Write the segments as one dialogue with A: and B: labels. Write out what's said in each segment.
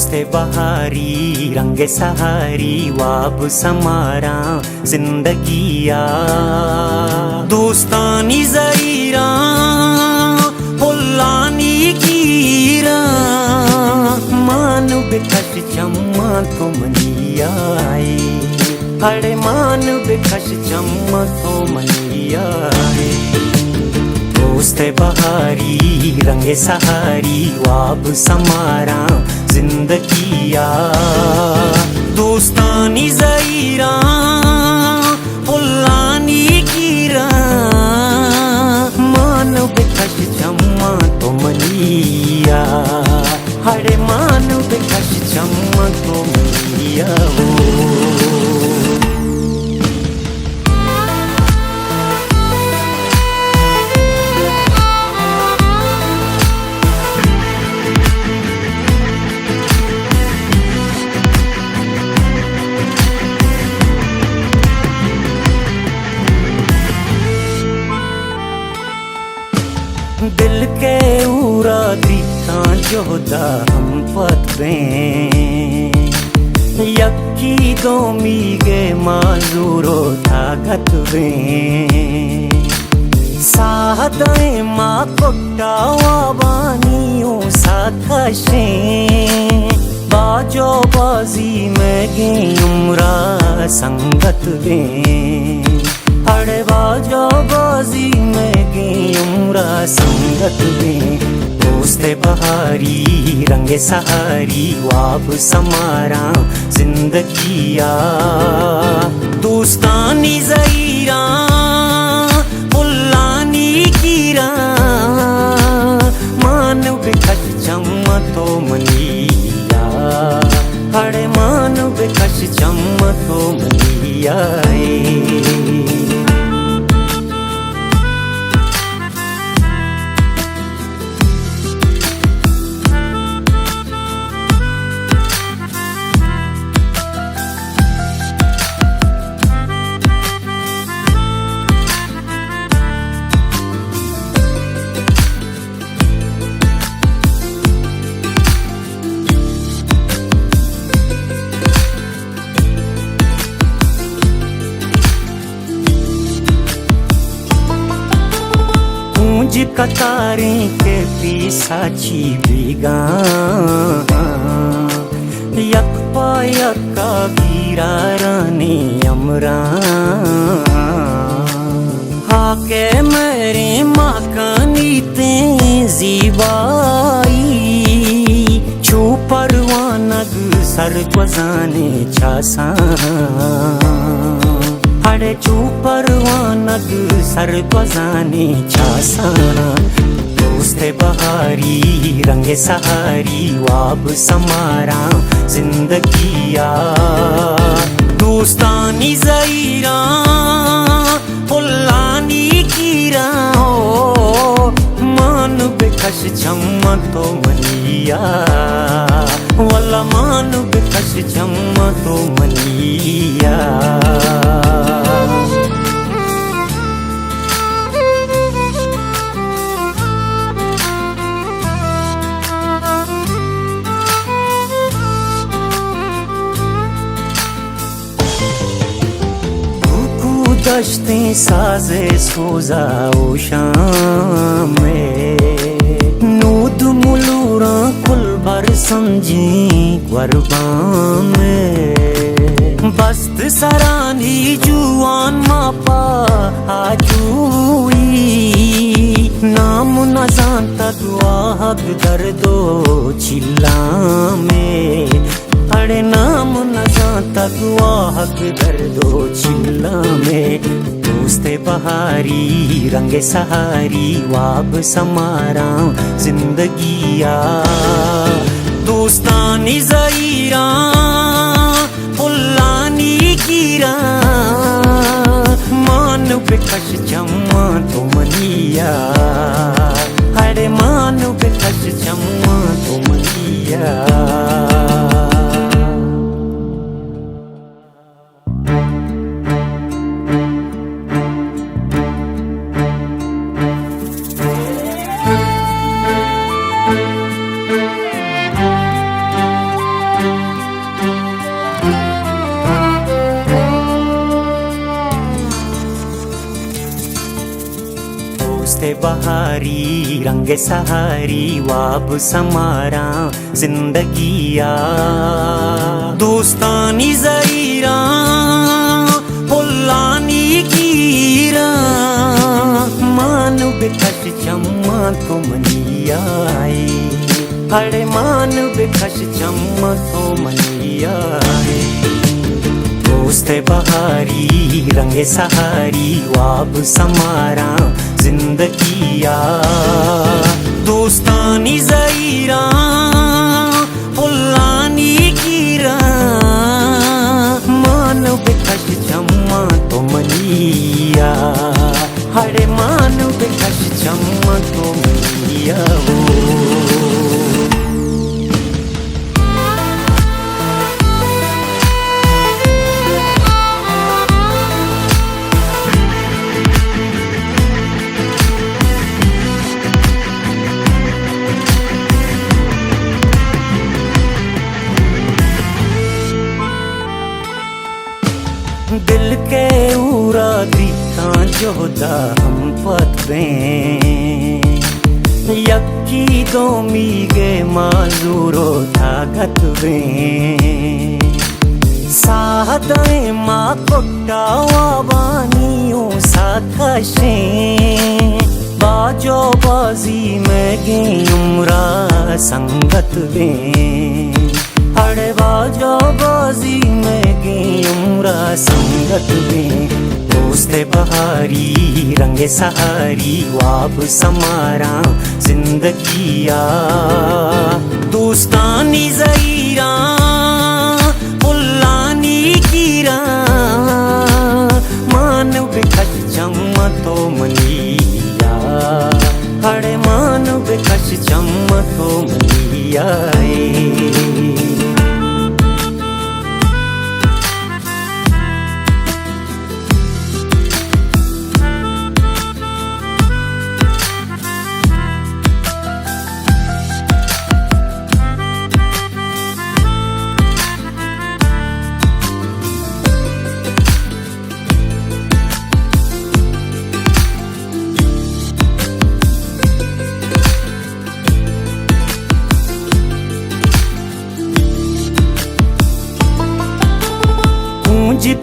A: दोस्ते बहारी रंगे सहारी वाब समारा जिंदगिया दोस्तानी ज़हीरा पुल्लानी कीरा मानु बेकश चम्मा तो मनियाए हड़े मानु बेकश चम्मा तो मनियाए दोस्ते बहारी रंगे सहारी वाब समारा जिंदगिया दोस्तानी ज़हीरा पुल्लानी कीरा मानो बेकश चम्मा तो मनिया हरे मानो बेकश चम्मा तो मनिया दिल के उरा दिखा जोदा हम पतवें यक्की दो मीगे माजूरो ताकत वें साहदाएं माँ कोट्टा वाबानियों साकशें बाजो बाजी में गई उम्रा संगत वें हड़े बाजो बाजी में गई उम्रा संगत में दोस्ते बहारी रंगे सहारी वाब समारा जिंदगिया दोस्तानी ज़हीरा पुल्लानी कीरा मानु बेकश चम्मा तो मनिया हड़े मानु बेकश चम्मा तो मनिया कतारें के पीसाची बिगा यक पायका गिरा रानी अमरा हाके मेरे माकानी तेजी बाई छू परवानग सर जाने छासा हड़े चू परवानग सर जाने छासाना दोस्ते बहारी रंगे सहारी वाब समारा जिंदगिया दोस्तानी ज़हीरा पुल्लानी कीरा मानु बेकश चम्मा तो मनिया वल्ला मानु बेकश चम्मा तो मनिया दश्तें साजे सोजा ओ शाम में नूद मुलूरा कुल भर समझी कुर्बान में बस्त सरानी जुआन मापा आजूई नाम न जानता दुआ हक दर्दो चिल्ला में अरे नाम न जानता दुआ हक दर्दो चिल्ला में दोस्ते बहारी रंगे सहारी वाब समारा जिंदगिया दोस्तानी ज़हीरा पुल्लानी कीरा मानु बेकश चम्मा तो मनिया हरे मानु बेकश चम्मा तो मनिया दोस्ते बहारी रंगे सहारी वाब समारा जिंदगिया दोस्तानी ज़हीरा पुल्लानी कीरा मानु बेकश चम्मा तो मनियाए हड़े मानु बेकश चम्मा तो मनियाए दोस्ते बहारी रंगे सहारी वाब समारा जिंदगिया दोस्तानी ज़हीरा पुल्लानी कीरा मानो बेकश चम्मा तो मनिया हरे मानो बेकश चम्मा तो मनिया दिल के उरा दिखा जोदा हम पतवे यक्की दो मीगे माजूरो ताकत वे साहदाए माँ कोट्टावा बानियों साकशे बाजो बाजी में गई उम्रा संगत वे हड़े बाजो बाजी में गई उम्रा संगत में दोस्ते बहारी रंगे सहारी वाब समारा जिंदगिया दोस्तानी ज़हीरा पुल्लानी कीरा मानो बेकश चम्मा तो मनिया हड़े मानो बेकश चम्मा तो मनिया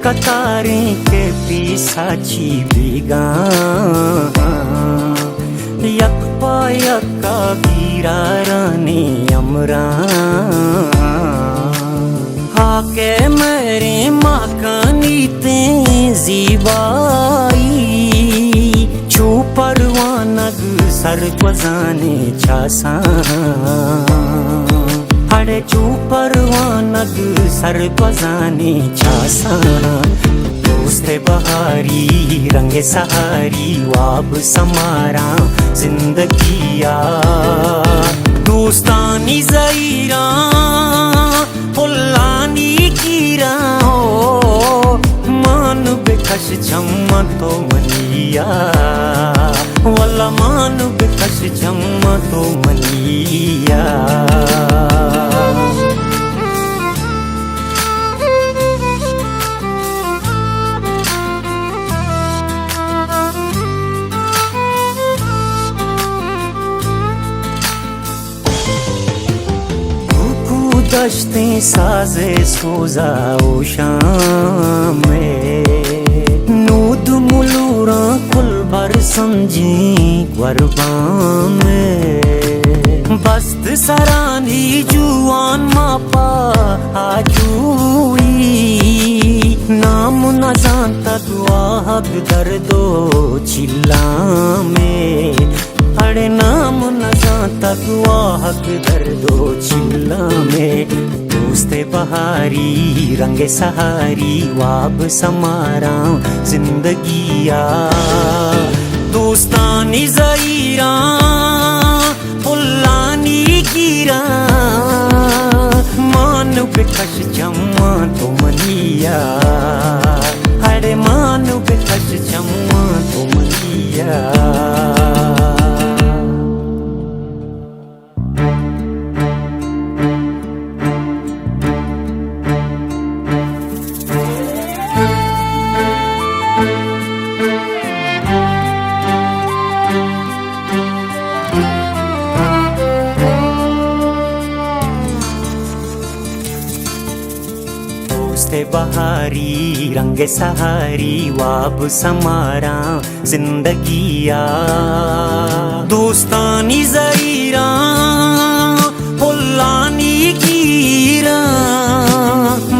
A: कतारें के पीसाची बिगा यक पायका गिरा रानी अमरा हाके मेरे माकानी तेजी बाई छू परवानग सर बजाने छासा हड़े चू परवानग सर बजाने छासा दोस्ते बहारी रंगे सहारी वाब समारा जिंदगिया दोस्तानी ज़हीरा पुल्लानी कीरा मानु बेकश चम्मा तो मनिया वल्ला मानु बेकश चम्मा तो मनिया दश्तें साजे सोजा ओ शाम में नूद मुलूरा कुल भर समझी गरबा में बस्त सरानी जुआन मापा आजूई नाम न जानता दुआ हक दर्दो चिल्ला में अरे नाम न जानता दुआ हक दर्दो चिल्ला में दोस्ते बहारी रंगे सहारी वाब समारा जिंदगिया दोस्तानी ज़हीरा पुल्लानी कीरा मानु बेकश चम्मा तो मनिया हड़े मानु बेकश चम्मा तो मनिया बहारी रंग सहारी वाब समारा जिंदगिया दोस्तानी ज़हीरा पुल्लानी कीरा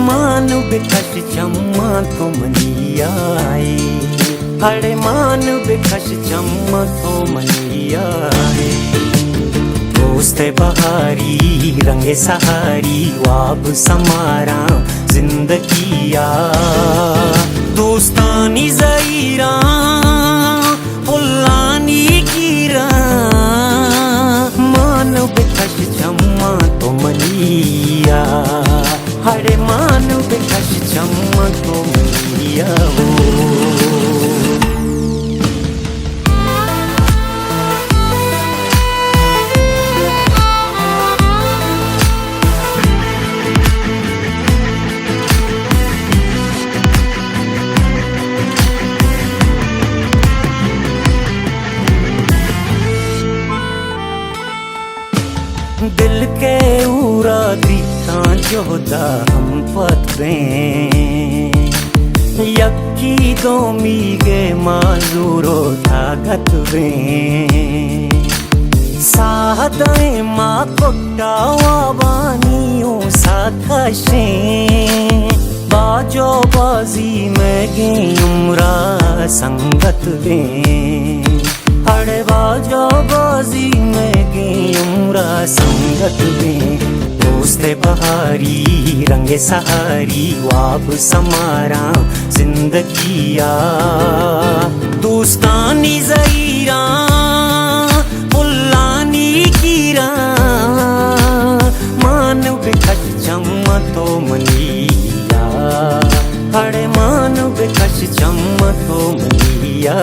A: मानु बेकश चम्मा तो मनियाए हड़े मानु बेकश चम्मा तो मनियाए दोस्त बहारी रंग सहारी वाब समारा जिंदगिया दोस्तानी ज़हीरा पुल्लानी कीरा मानु बेकश चम्मा तो मनिया हरे मानु बेकश चम्मा तो मनिया दिल के उरा दिखा जोदा हम पतरे यक्की दो मीगे माजूरो ताकत वे साहदाए माँ कोट्टावा बानियों साखशे बाजो बाजी में गई उम्रा संगत वे अड़े बाजो बाजी में गई उम्रा संगत में दोस्त बहारी रंग सहारी वाब समारा जिंदगिया दोस्तानी ज़हीरा पुल्लानी कीरा मानु बेकश चम्मा तो मनिया अड़े मानु बेकश चम्मा तो मनिया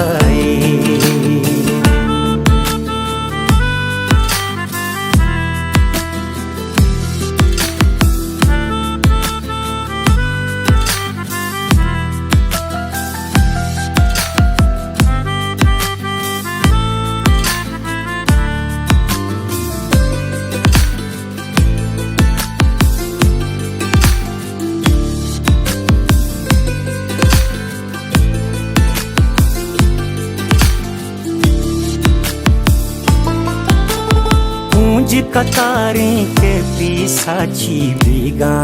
A: कतारें के पीसाची बिगा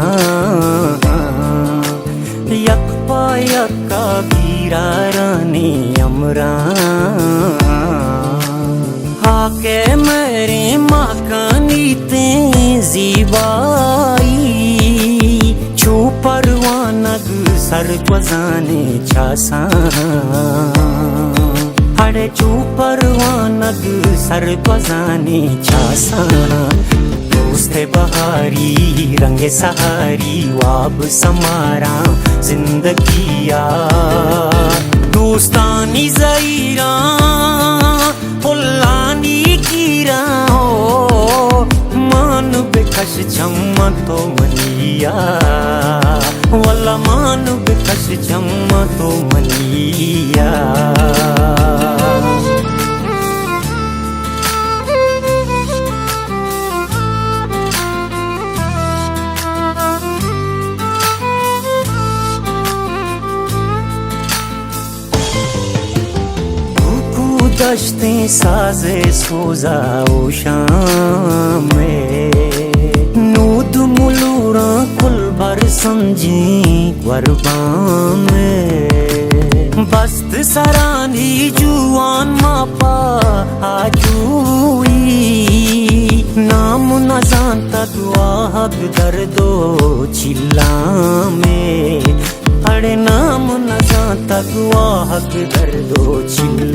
A: यक्पा यक्का गिरा रानी अमरा हाके मेरे माकानी ते जीबाई छू परवानग सर बजाने छासा हड़े चू परवानग सर बजाने छासाना दोस्त बहारी रंग सहारी वाब समारा जिंदगिया दोस्तानी ज़हीरा पुल्लानी कीरा हो मानु बेकश चम्मा तो मनिया वल्ला मानु बेकश चम्मा तो मनिया दश्ते साजे सोजा ओ शाम में नूद मुलूरा कुल भर समझी कुर्बान में बस्त सरानी जुआन मापा आजूई नाम न जानता दुआ हक दर्दो चिल्ला में अड़े नाम न जानता दुआ हक दर्दो चिल्ला